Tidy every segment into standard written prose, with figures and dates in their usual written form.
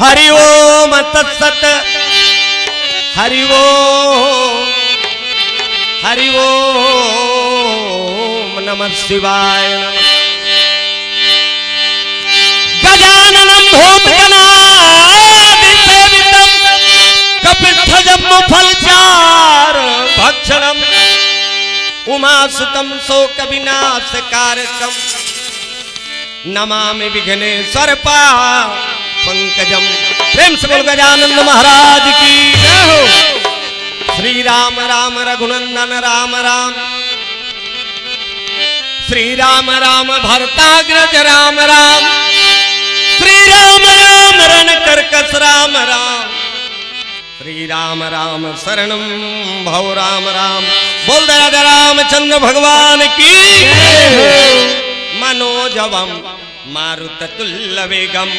हरि ओम तत्सत। हरि ओम नमः शिवाय। गजाननं भूतगणादिसेवितं कपित्थजम्बुफलचार भक्षणम् उमासुतं शोकविनाशकारकम् नमामि विघ्नेश्वर पंकजम। प्रेम से बोल गजानंद महाराज की जय हो। श्री राम राम रघुनंदन राम राम, श्री राम राम भरताग्रज राम राम, श्री राम राम रणकर्कश राम राम, श्री राम राम शरणं भव राम राम। बोल दे राजा रामचंद्र भगवान की जय हो। मनोजवम मारुततुल्य वेगम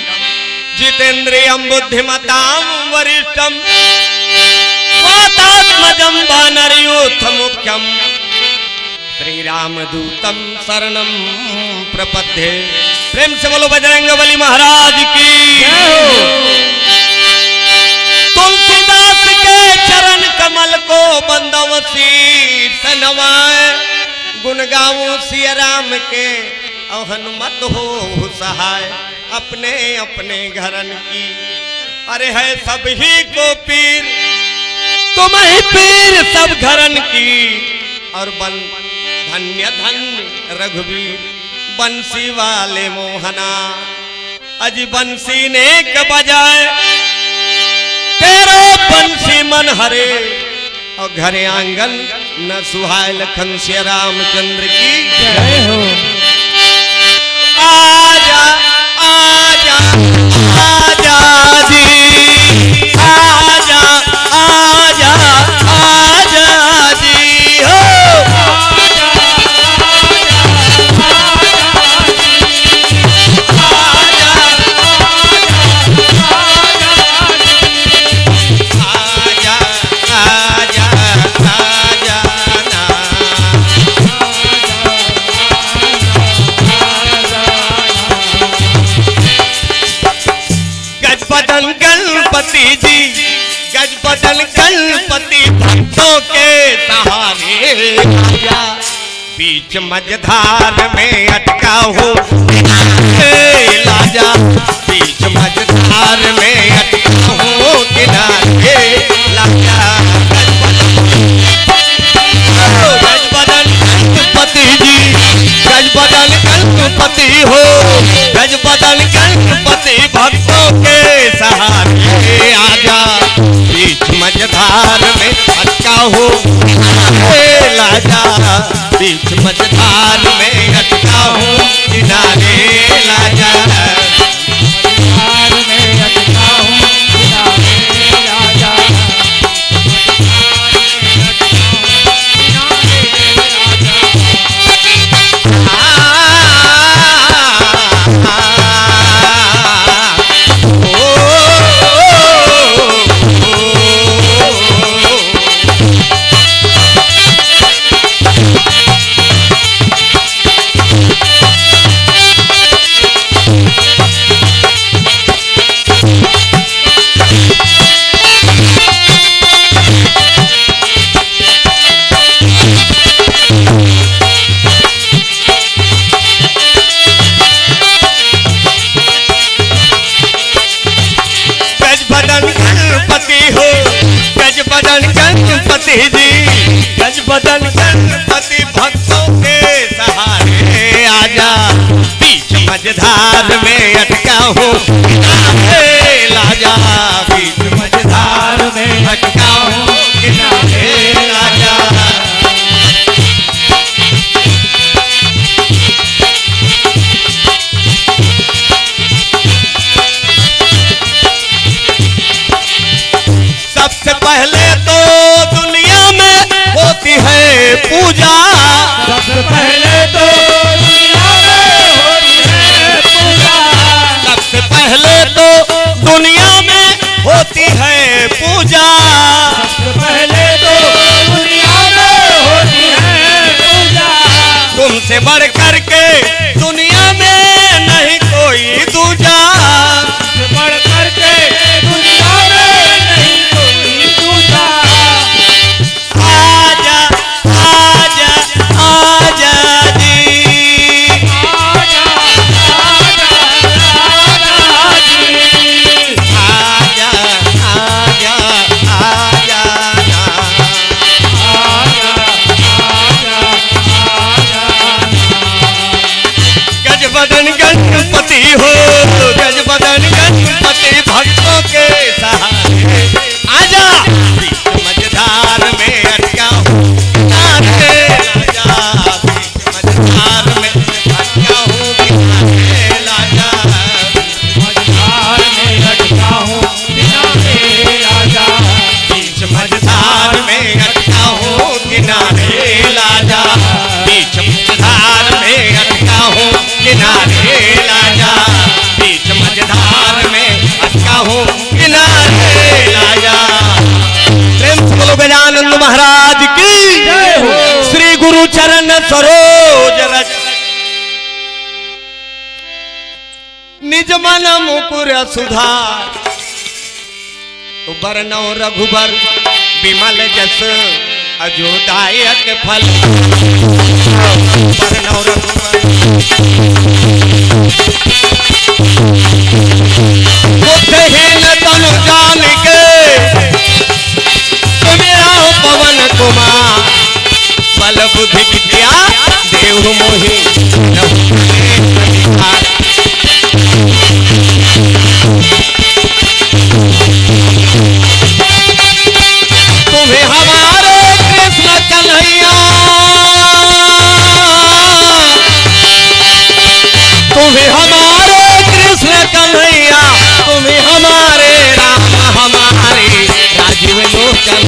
जितेन्द्रियं बुद्धिमतां वरिष्ठं वातात्मजं वानरयूथ मुख्यं श्री रामदूतं शरणं प्रपद्ये। प्रेम से बोलो बजरंगबली महाराज की जय हो। तुलसीदास के चरण कमल को बंदव शीस नवाए, गुण गाऊं सिया राम के और हनुमत हो सहाय। अपने अपने घरन की अरे है सभी को पीर, तुम ही पीर सब घरन की। और धन्य धन्य रघुवीर बंसी वाले मोहना, अजी बंसी ने क बजाए तेरो बंसी मन हरे। और घरे आंगन न सुहाय, लखन से रामचंद्र की जय हो। आजा आजा आजा जी, आजा आजा आजा जी हो। गणपति जी गजबदन गणपति भक्तों के सहारे आजा। बीच मझधार में अटका हूँ लाजा, बीच मझधार में अटका हूँ किनारे लाजा। गजबदन गणपति जी गजबदन गणपति हो, गजबदन गणपति भक्तों के सहारे आजा। बीच मझधार में अटका हो लाजा, बीच मझधार में अटका हो किनारे लाजा। मझधार में अटका हो किनारे लाजा। गणपति जी गजबदन गणपति भक्तों के सहारे आजा। बीच मझधार में अटका हूँ लाजा, बीच मझधार में अटका हूँ किनारे लाजा। सबसे पहले तो दुनिया में होती है पूजा, सबसे पहले तो दुनिया में होती है पूजा। सबसे पहले तो दुनिया में होती है पूजा, सबसे पहले तो दुनिया में होती है पूजा। तुमसे बढ़ करके दुनिया में नहीं कोई दूजा, तुमसे बढ़ करके कहूँ किनारे लाया। प्रेम से बोलो गजानंद महाराज की जय हो। श्री गुरु चरण सरोज रज निज मन मुकुर सुधार। तो बरनौ रघुबर विमल जस अजोदायक फल। बरनौ रघुबर बुद्धहीन तनु जान के मेरा पवन कुमार। बल बुद्धि विद्या देव मोहि तुम्हें हमारे कृष्ण कन्हैया, तुम्हें हमारे कृष्ण कन्हैया, तुम्हें हमारे राम हमारे राजीव लोचन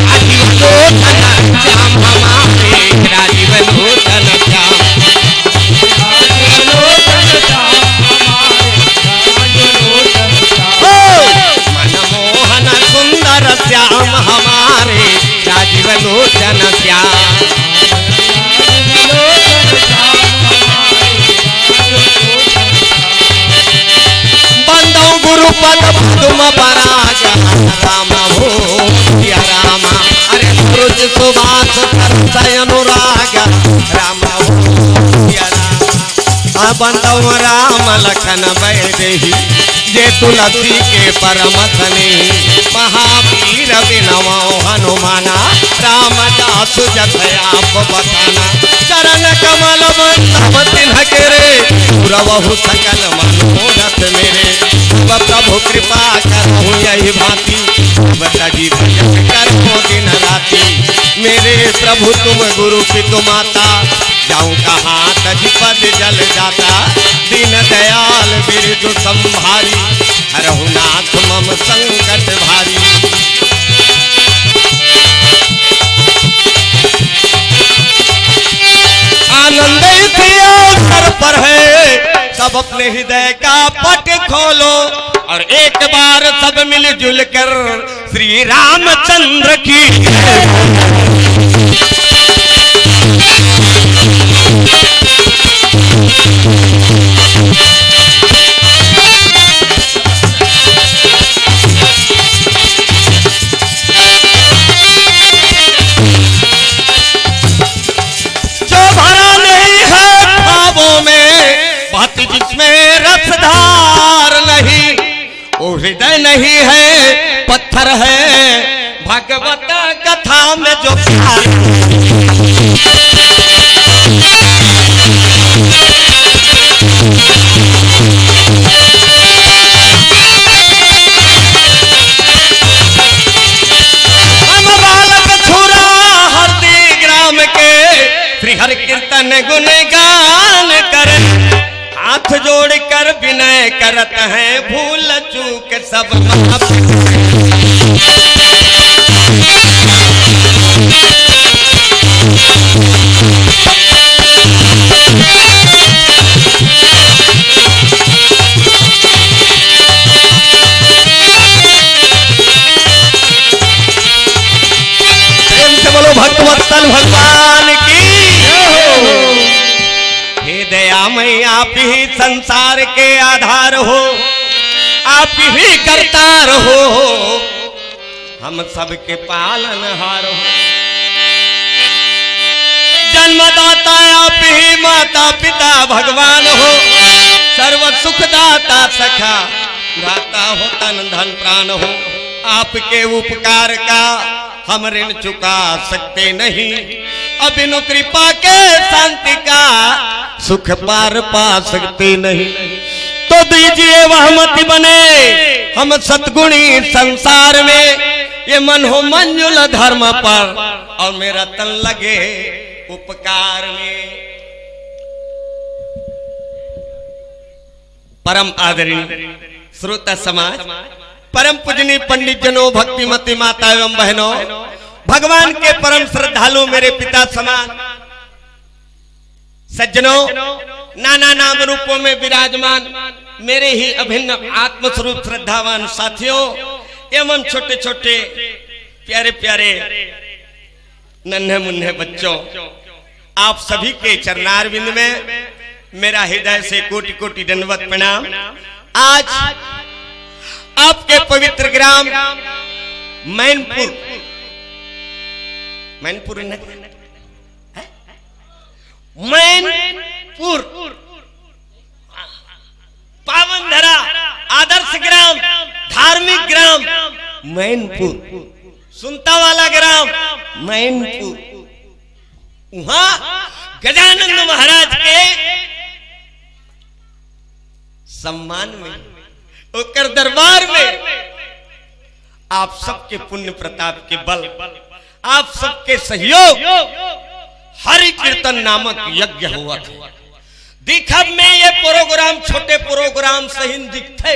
राजीव लोचन श्याम हमारे राजीव लोचन श्याम। मनमोहन सुंदर श्याम हमारे राजीव लोचन श्याम। बंदौ गुरुपद पद्म पराग राम हो सिया राम। अरे सूरज सुबास करतय अनुराग राम हो सिया राम। बंदौ राम लखन वैदेही जे तुलसी के परम स्नेही। महावीर बिनवौ हनुमाना रामदास जथयाप बखाना। चरण कमल तब तिन्ह के रे पुरवहु सकल मनोरथ मेरे। प्रभु कृपा करहु यही भांति बताजी भजन करो दिन राति। मेरे प्रभु तुम गुरु पितु माता जाऊं कहाँ तज पद जल जाता। दीन दयाल बिरजु संभारी हरहु नाथ मम संकट भारी। आनंद इसी अवसर पर है सब अपने हृदय का पट खोलो। और एक बार सब मिलजुल कर श्री रामचंद्र की जिसमें रसधार नहीं वो हृदय नहीं है पत्थर है भगवत कथा में जो प्यार। हम बालक छुरा हरदी ग्राम के श्री हरि कीर्तन गुणगान करें। हाथ जोड़कर विनय करत हैं भूल चूक सब माफ। प्रेम से बोलो भक्तवत्सल भगवान की। हे दयामय आप ही संसार के आधार हो, आप ही करतार हो, हम सबके पालनहार हो। जन्मदाता आप ही माता पिता भगवान हो। सर्व सुखदाता सखा दाता हो तन धन प्राण हो। आपके उपकार का हम ऋण चुका सकते नहीं। अबिनु कृपा के शांति का सुख पार पा सकते नहीं। तो दीजिए वह मति बने हम सतगुणी संसार में। ये मन हो मंजुल धर्म पर और मेरा तन लगे उपकार में। परम आदरणीय श्रोता समाज, परम पूजनीय पंडित जनों, भक्तिमती माता एवं बहनों, भगवान के परम श्रद्धालु मेरे पिता समान सज्जनों, नाना नाम रूपों में विराजमान मेरे ही अभिन्न आत्मस्वरूप श्रद्धावान साथियों एवं छोटे छोटे प्यारे प्यारे नन्हे मुन्ने बच्चों, आप सभी के चरणारविंद में मेरा हृदय से कोटि कोटि दंडवत प्रणाम। आज आपके पवित्र ग्राम मैनपुर पावन धरा आदर्श ग्राम, धार्मिक ग्राम मैनपुर, सुनता वाला ग्राम मैनपुर, वहां गजानंद महाराज के सम्मान में, उनके दरबार में आप सबके पुण्य प्रताप के बल, आप सबके सहयोग हरि कीर्तन नामक यज्ञ हुआ था। दिखब में ये प्रोग्राम छोटे प्रोग्राम सही दिखते,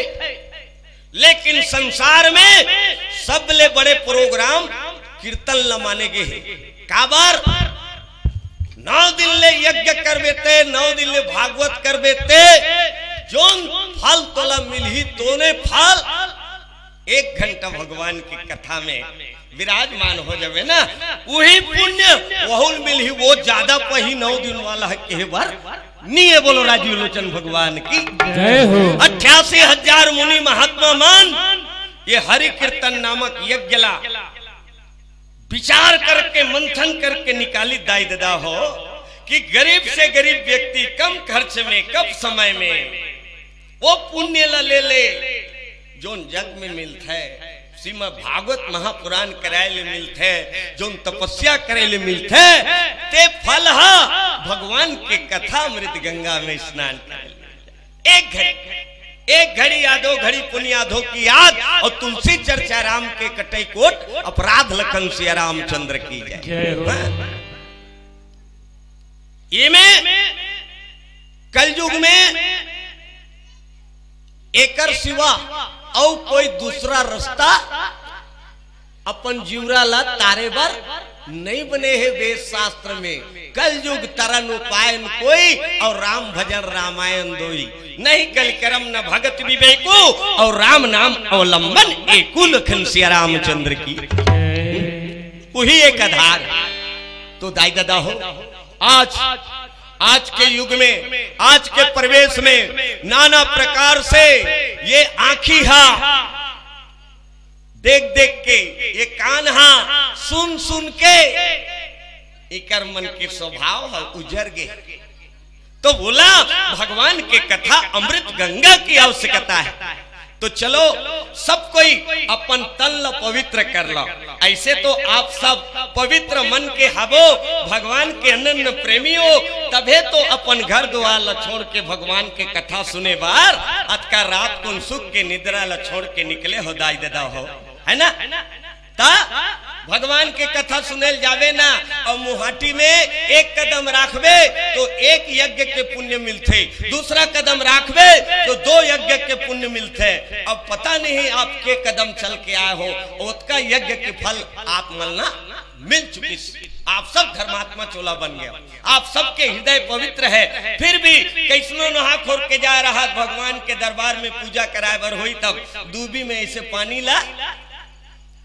लेकिन संसार में सबले बड़े प्रोग्राम कीर्तन ल माने गए हैं। काबर 9 दिन ले यज्ञ कर बेते, 9 दिन ले भागवत कर बेते, जोन फल तोला मिलही तोने फल 1 घंटा भगवान की कथा में विराजमान हो जावे ना, वही पुण्य वहुल मिलही, वो ज्यादा पही 9 दिन वाला है के बार नहीं। बोलो राजीव लोचन भगवान की जय हो। 88,000 मुनि महात्मा मान ये हरि कीर्तन नामक यज्ञ ला विचार करके मंथन करके निकाली दाई ददा हो कि गरीब से गरीब व्यक्ति कम खर्च में कम समय में वो पुण्य ला ले जोन जग में मिलता है, श्रीमद् भागवत महापुराण कराए ले मिलते है, जोन तपस्या करे ले मिलते है, ते फल हा भगवान के कथा अमृत गंगा में स्नान करे। एक घड़ी आधो घड़ी पुण्य आधो की याद, और तुलसी चर्चा राम के कटई कोट, अपराध लखन सिया रामचंद्र की जय। ये में कलयुग में एकर सिवा और कोई दूसरा रास्ता अपन जीवरा ला तारे बर नहीं बने है वेद शास्त्र में। कलयुग तरन उपायन कोई, और राम भजन रामायण दोई, नहीं कल करम न भगत विवेको, और राम नाम अवलंबन एकु लखन सिया रामचंद्र की वही एक आधार। तो दाई दादा हो, आज के युग में, आज के परिवेश में नाना प्रकार से ये आंखी हा देख देख के, ये कान हा सुन सुन के, इकर मन के स्वभाव है उजर गे। तो बोला भगवान के कथा अमृत गंगा की आवश्यकता है। तो चलो सब कोई अपन तन पवित्र कर लो। ऐसे तो आप सब पवित्र मन के हबो, भगवान के अनन्य प्रेमी हो, तबे तो अपन घर द्वार छोड़ के भगवान के कथा सुने बार अतका रात को सुख के निद्रा ला छोड़ के निकले हो दाई दादा हो, है ना। ता भगवान के कथा सुनेल जावे ना, और मुहाटी में एक कदम राखबे तो 1 यज्ञ के पुण्य मिलते, दूसरा कदम राखबे तो 2 यज्ञ के पुण्य मिलते। अब पता नहीं आप के कदम चल के आए हो, उसका यज्ञ के फल आप मिलना मिल चुकी। आप सब धर्मात्मा चोला बन गया, आप सबके हृदय पवित्र है, फिर भी कैसनो नहा खोर के जा रहा भगवान के दरबार में पूजा कराए बर हुई, तब दूबी में ऐसे पानी ला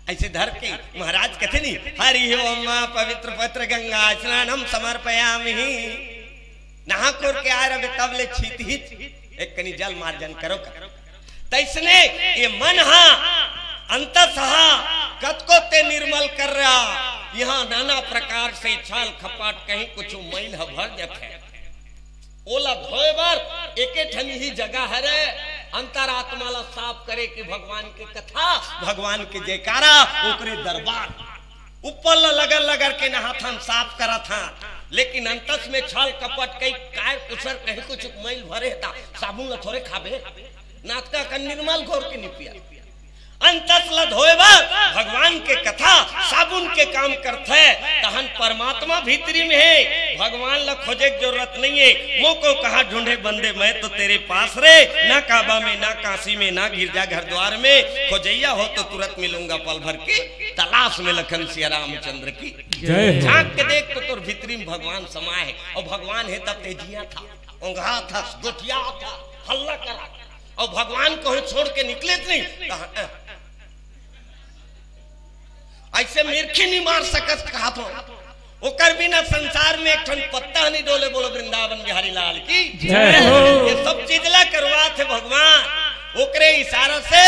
ऐसे धर के महाराज कहते नहीं, हरि ओम पवित्र पवित्र गंगा स्नानम समर्पयामि, नहा खोर के आ रहे तब ले छीत ही एक कनी जल मार्जन करो। तैसने ये मन हा अंतसहा कतको ते निर्मल कर रहा, यहाँ नाना प्रकार से छाल खपाट कहीं कुछ मैल भर जाते, ओला धोए बार एक ठनी ही जगह है अंतरात्मा ला साफ करे कि भगवान की कथा, भगवान के जयकारा, ओकरे दरबार ऊपर लगल लगल के नहाथन साफ करा था, लेकिन अंतस में छल कपट कई काय कुसर कहीं कुछ मैल भरे था, साबुन ला थोड़े खाबे नाटका का निर्मल घोर के निपिया अंतस ला धोए भगवान के कथा साबुन के काम करते है, तहन परमात्मा भीतरी में है, भगवान ला खोजे की जरूरत नहीं है। मुँह को कहा ढूंढे बंदे मैं तो तेरे पास रे, ना काबा में ना काशी में ना गिरजा घर द्वार में, खोजैया हो तो तुरंत मिलूंगा पल भर की तलाश में लखन सिया रामचंद्र की जय। झांक के देख तो तुर भीतरी में भगवान समाये है, और भगवान है तब तेजिया था, ओंघा था, गोटिया था, हल्ला करा, और भगवान को छोड़ के निकले नहीं ऐसे मिर्खी नहीं मार सकत कहा तो ओकर बिना संसार में एक पत्ता नहीं डोले। बोलो वृंदावन बिहारी लाल की जय हो। ये सब चीजला करवा थे भगवान ओकरे इशारा से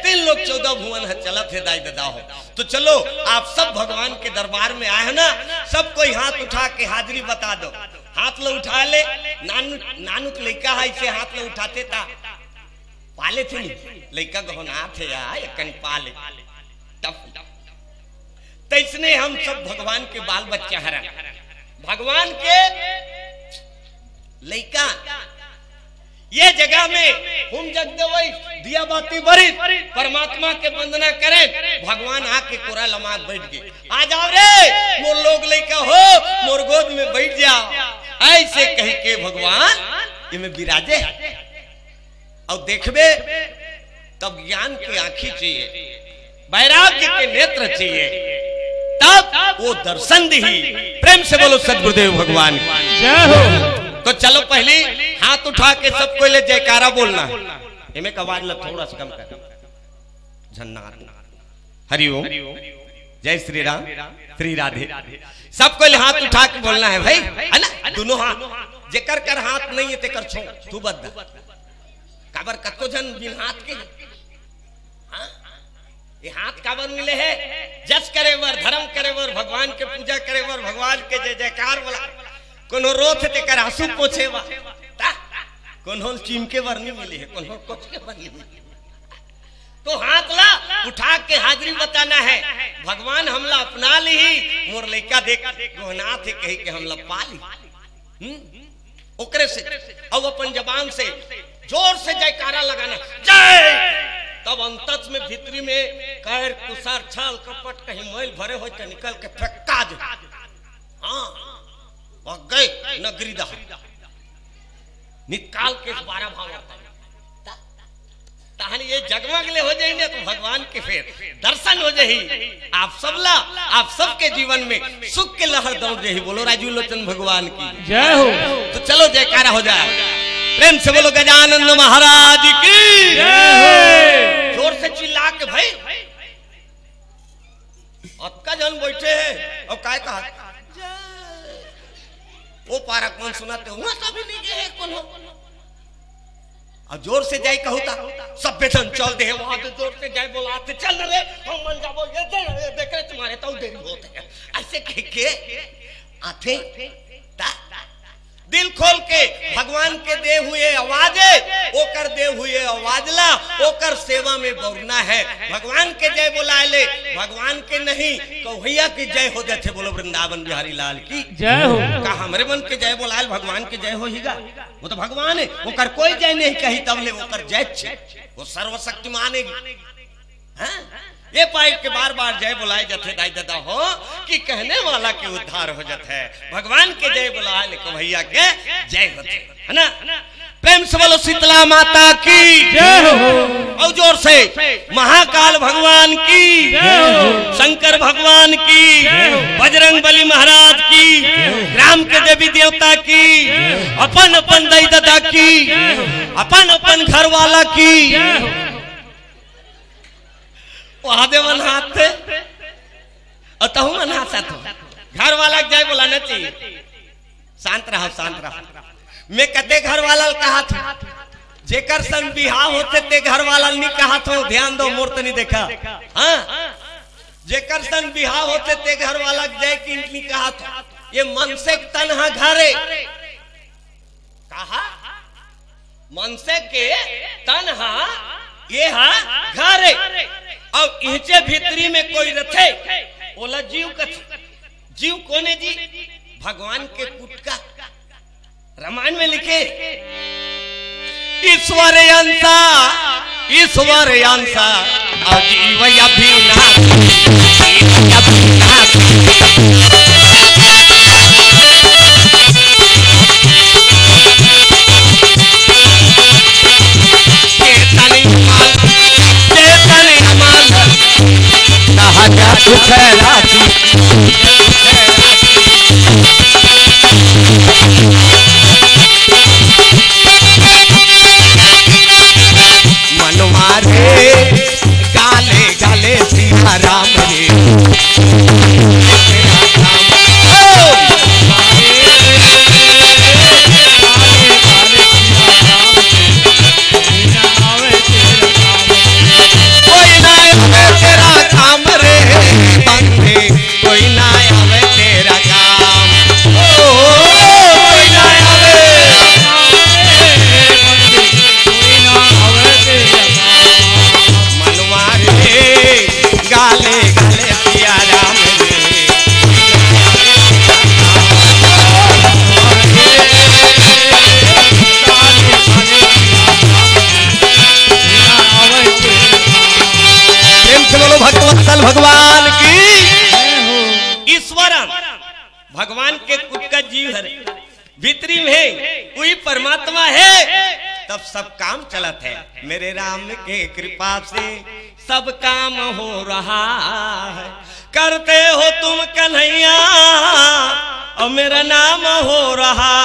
3 लोग 14 भुवन है चलत है दाई दादा हो। तो चलो आप सब भगवान के दरबार में आए है ना, सब कोई हाथ उठा के हाजिरी बता दो। हाथ लो उठा ले। नानू के लड़का है इसे हाथ लो उठाते था पाले थे लड़का गहना थे यार पाले तब तैसने हम सब भगवान के बाल बच्चा हरा भगवान के लड़का ये जगह में हम जगदेवई दिया बाती बरी परमात्मा के वंदना करें। भगवान आके कोरा लमात बैठ गए। आ जाओ रे मोर लोग लड़का हो मोर गोद में बैठ जाओ ऐसे कह के भगवान इनमें विराजे और देखबे तब ज्ञान की आंखी चाहिए वैराग्य के नेत्र चाहिए तब वो दर्शन दी। प्रेम से बोलो सद्गुरुदेव भगवान जय हो। तो चलो पहले हाथ उठा के सबको ले जयकारा बोलना। इमे का आवाज ला थोड़ा सा कम कर झन्नार हरिओम जय श्री राम श्री राधे। सबको ले हाथ उठा के बोलना है भाई है ना। दोनों हाथ जेकर कर हाथ नहीं है तेकर छो तू बद्दा काबर कतो जन बिन हाथ के ये हाथ काबर मिले है जस करे वर धर्म करे वर भगवान के पूजा करे वर भगवान के जय जयकार बोला कोनो रोथ ते कर आंसू पोछे वा कोनो चिमके वर नहीं मिले है कोनो कुछ के वर नहीं मिले। तो हाथ ला उठा के हाजिरी बताना है भगवान हमला अपना ली मोर लइका देख गोहना थे कही के हमला पाली ओकरे से अब अपन जबान से जोर से जयकारा लगाना जय। तब अंतच में भीतरी में कैर कुसार छाल कपट कहीं मैल भरे हो तो निकल के फेंका दे। हाँ गए नगरी दहा निकाल के 12 भाव ताहनी ये जगमगले हो जाएंगे तो भगवान के फिर दर्शन हो जाए आप सबला आप सबके जीवन में सुख के लहर दौड़ जाए। बोलो राजू लोचन भगवान की जय हो। तो चलो जयकारा हो जाए। प्रेम से बोलो गजानंद महाराज की जय। जोर से चिल्ला के भाई अक्का जन बैठे हैं और काय कहा वो पारा कौन सुनाते हुआ सभी नहीं गए कौन और जोर से जाए कहूता सब बेचन चल दे वहां पे जोर से जाए बोलाते चल रे हम मन जाबो ये देख रहे तुम्हारे तो देरी होते हैं ऐसे कह के आते दिल खोल के भगवान के दे हुए आवाजे ओकर दे हुए आवाजला ओकर सेवा में बौरना है। भगवान के जय बुलाए ले भगवान के नहीं कौहैया की जय हो जाते। बोलो वृंदावन बिहारी लाल की जय हो। का हमरे मन के जय बुलाए भगवान के जय होगा वो तो भगवान है ओकर कोई जय नहीं कही तब ले ओकर जय छे वो सर्वशक्तिमान है। ये पाइप के बार बार जय बुलाए जाते दाई दादा हो कि कहने वाला के उद्धार हो जाता है। भगवान के जय बुलाए लेकिन भैया के जय होते है ना। प्रेम से बोलो शीतला माता की जय हो। और जोर से महाकाल भगवान की जय हो। शंकर भगवान की बजरंग बली महाराज की ग्राम के देवी देवता की अपन अपन दाई दादा की अपन अपन घर वाला की वहादे मन हाथ थे अतहु मन हाथ घर वाला जय बुलाना चाहिए। शांत रहो शांत रहो। मैं कते घर वाला कहा था जेकर सन बिहाव होते ते घर वाला नहीं कहा था ध्यान दो मूर्त नहीं देखा। हाँ जेकर सन बिहाव होते ते घर वाला जय की नहीं कहा था। ये मन से तनहा घरे कहा मन से के तनहा ये हा घरे और इचे भीतरी में कोई रथे ओला जीव कथ जीव कोने जी भगवान के कुटका रामायण में लिखे ईश्वर अंसा अजीव अभिनाश रे गाले गाले सिया राम रे भगवान की ईश्वरम भगवान के कुछ का जीव है भीतरी में वही परमात्मा है तब सब काम चलत है। मेरे राम के कृपा से सब काम हो रहा है। करते हो तुम कन्हैया और मेरा नाम हो रहा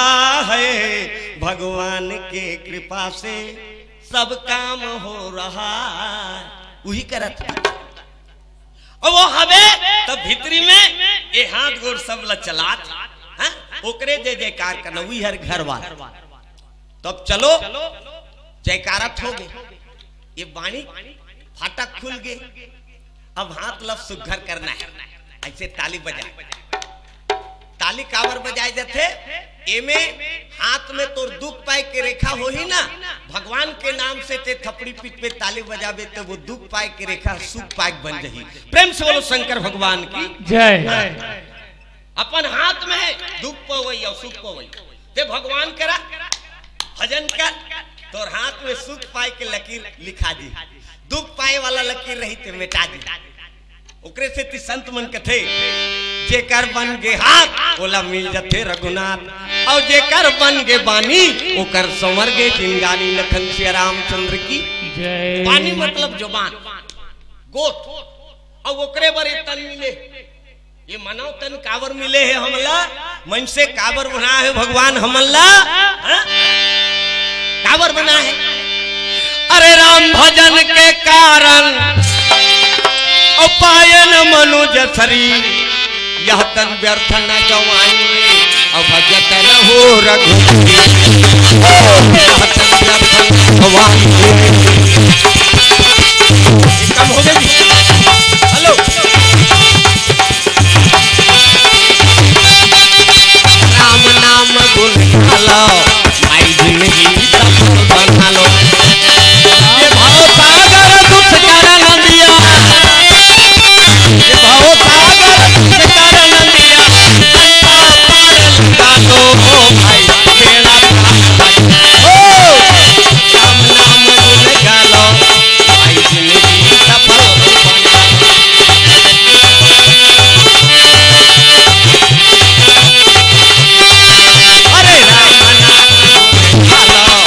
है। भगवान के कृपा से सब काम हो रहा है। वही करत है और वो हवे तब भीतरी में ये हाथ गोड़ सब लचलात ओकरे जय जयकार करना वही हर घर वाला तब चलो जयकारत हो गए। ये बाणी फाटक खुल गए। अब हाथ लफ सुघर करना है। ऐसे ताली बजाए ताली कावर बजाए जाते एमे हाथ में तो दुख पाए के रेखा हो ही ना भगवान के नाम से ते थपड़ी पीठ पे ताली बजावे तो वो दुख पाए के रेखा सुख पाए बन जाही। प्रेम से बोलो शंकर भगवान की जय। अपन हाथ में है दुख पवई और सुख पवई ते भगवान करा भजन कर तो हाथ में सुख पाए के लकीर लिखा दी दुख पाए वाला लकीर रही ते मिटा दी। ओकरे से ती संत मन कथे जेकर बन गे हाथ ओला मिल जथे रघुनाथ और जेकर बन गे बानी ओकर संवर गे जिंगानी लखन श्री रामचंद्र की जय। बानी मतलब जुबान गोट और ओकरे बरे तन मिले ये मानव तन कावर मिले है हमला मन से कावर बना है भगवान हमला कावर बना है। अरे राम भजन के कारण पायन मनुज शरीर यह तन व्यर्थ न गवाई और भजत रहो रघुपति यह तन व्यर्थ न गवाई। कम हो गई हेलो राम नाम गुण गालो भाई जिंदगी सफल बना लो। ये भाव सागर दुख करन दिया भाव सागर कारण दिया गानो भाई बेड़ा हो राम नाम गुण गालो भाई जिंदगी सफल अरे राम नाम गालो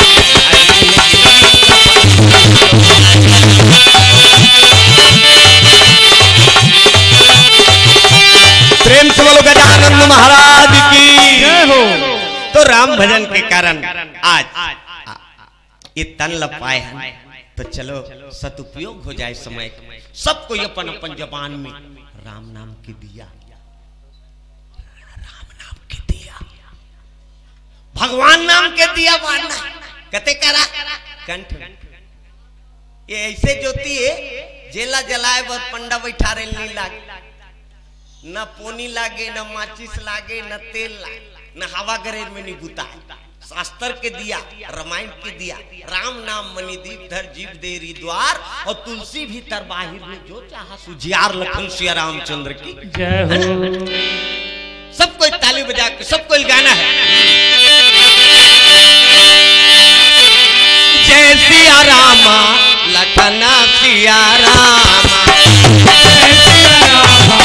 प्रेम से बोलो गजानंद महाराज की जय हो। तो राम भजन के कारण आज ये तन लपाए हैं तो चलो सदुपयोग हो जाए समय सबको अपन अपन जबान में राम नाम के दिया राम नाम के दिया भगवान नाम के दिया मानना कते करा कंठ ये ऐसे ज्योति है जेला जलाए बस पंडा बैठा रहे नहीं लागे न पोनी लागे न माचिस लागे न तेल लागे न हवा गरेज में नहीं बुता। शास्त्र के दिया रामायण के दिया राम नाम मणि दीप धर जीव देरी द्वार और तुलसी भी तर बाहिर में जो चाहा सुजियार लखन श्री रामचंद्र की जय हो। सबको ताली बजा के सबको गाना है जय सिया रामा लखन सिया रामा जय सिया रामा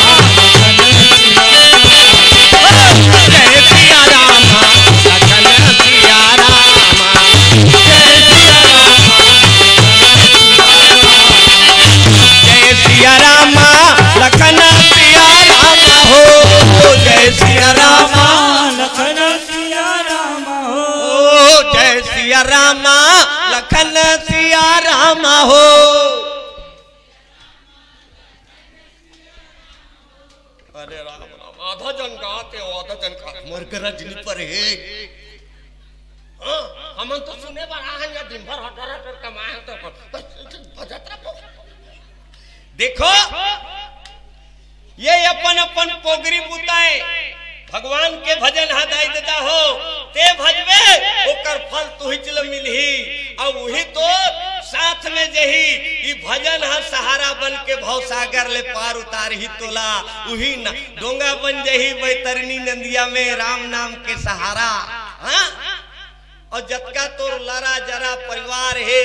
जय सिया रामा लखन सिया रामा जय सिया रामा जय सिया रामा लखन सिया रामा हो जय सिया रामा लखन सिया रामा हो जय सिया रामा लखन सिया रामा हो। देखो ये अपन अपन पोगरी बुताए भगवान के भजन हदाई देता हो ते भजबे ओकर फल तुही चल मिलही और वही तो साथ में जही ई भजन हर सहारा बन के भव सागर ले पार उतार ही तोला वही न डोंगा बन जही बैतरनी नदिया में राम नाम के सहारा। हाँ और जतका तोर लड़ा जरा परिवार है,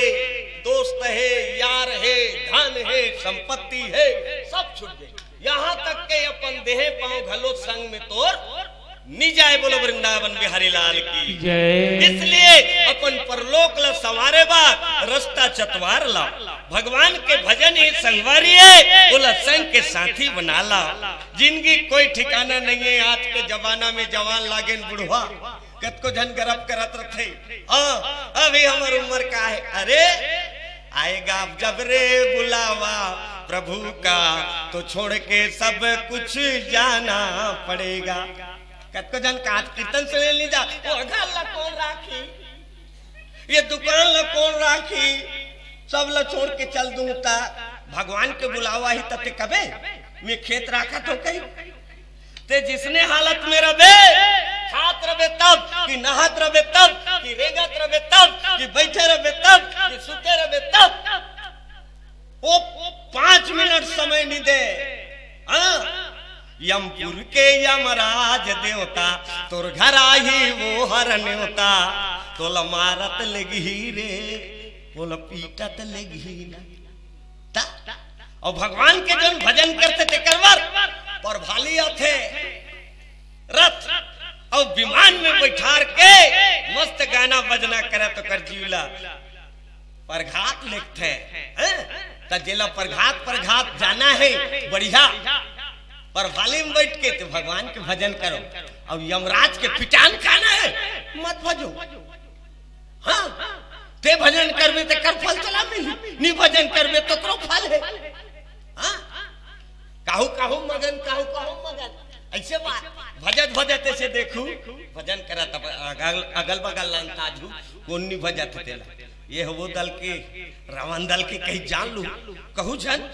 दोस्त है, यार है, धन है, संपत्ति है, सब छूट गए। यहाँ तक के अपन देहे पांव घलो संग में तोर नी जाए। बोलो वृंदावन बिहारी लाल की जय। इसलिए अपन परलोक ला संवारे बा रास्ता चतवार ला भगवान के भजन ही संगवारिये बोला संग के साथी बना ला। जिंदगी कोई ठिकाना नहीं है। आज के जमाना में जवान लागे बुढ़वा कत को झन गरब करत रखे। अभी हमार उम्र का है। अरे आएगा जब रे बुलावा प्रभु का तो छोड़ के सब कुछ जाना पड़ेगा। कत को जन काट कीर्तन से ले जा वो घर ला कौन राखी, ये दुकान ला कौन राखी, सब ला छोड़ के चल दूंगा। भगवान के बुलावा ही तते कबे मैं खेत राखा तो कहीं ते जिसने हालत में रबे हाथ रबे तब कि नहात रबे तब कि रेगत रबे तब कि बैठे रबे तब कि सुते रबे तब वो 5 मिनट समय नहीं दे। यमपुर के यमराज देवता तोर घर आई वो हर न्योता तोला मारत लगी रे बोला पीटत लगी ना। और भगवान के जो भजन करते थे करवर पर भाली थे रथ और विमान में बैठार के मस्त गाना बजना करे तो कर जीवला परघात लिखते जिला परघात जाना है बढ़िया पर भाली में बैठ के तो भगवान के भजन करो और यमराज के पिटान खाना है मत भजो। हाँ ते भजन करबे तो कर फल चला मिली, नी भजन करबे तो करो फल है। हाँ काहू काहू मगन काहू काहू मगन ऐसे बात भजत भजत ऐसे देखू भजन करा तब अगल बगल लांताजू कौन नहीं भजत तेला ये वो दल के रावण दल के कहीं जान लू कहू जन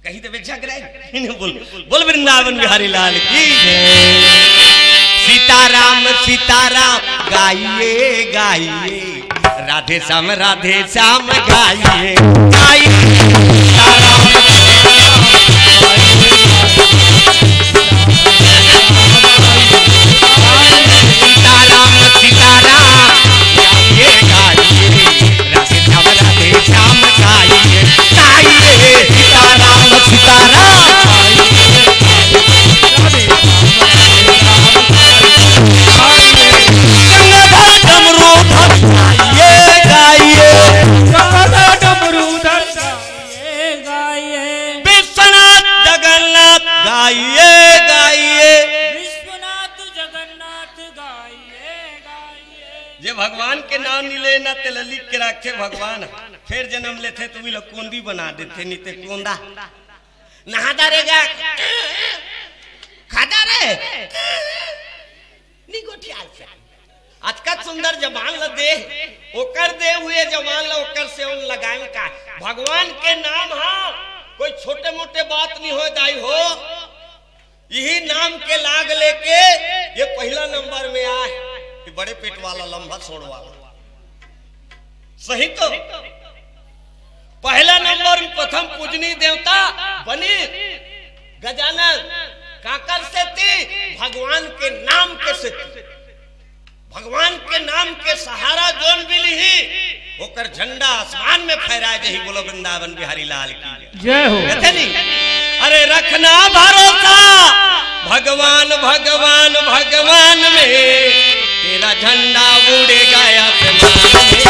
कहीं तो झगड़े बोल वृंदावन बिहारी लाल की सीताराम सीताराम गाइए गाइए राधे श्याम गाइए गाइए सीताराम सीताराम गाइए गाइए राधे श्याम गाइए गाइए सीताराम सीताराम भगवान के नाम नहीं लेना ते लिख के रखे भगवान फिर जन्म लेते तो लोग कोंदी बना देते नहीं ते कोंदा नहादा रहेगा खादा रे नी गोठिया से आज का सुंदर जबान ल दे ओकर दे हुए जबान ल ओकर से उन लगाए का भगवान के नाम हा कोई छोटे मोटे बात नहीं हो दाई हो यही नाम के लाग लेके ये पहला नंबर में आए बड़े पेट वाला लंबा छोड़ वाला सही तो पहला नंबर प्रथम पूजनी देवता बने गजानन काकर से थी भगवान के नाम के से थी भगवान के नाम के सहारा जोन मिली ही होकर झंडा आसमान में फहराए जही बोलो वृंदावन बिहारी लाल की जय हो। अरे रखना भरोसा भगवान भगवान भगवान में तेरा झंडा उड़ेगा आसमान में।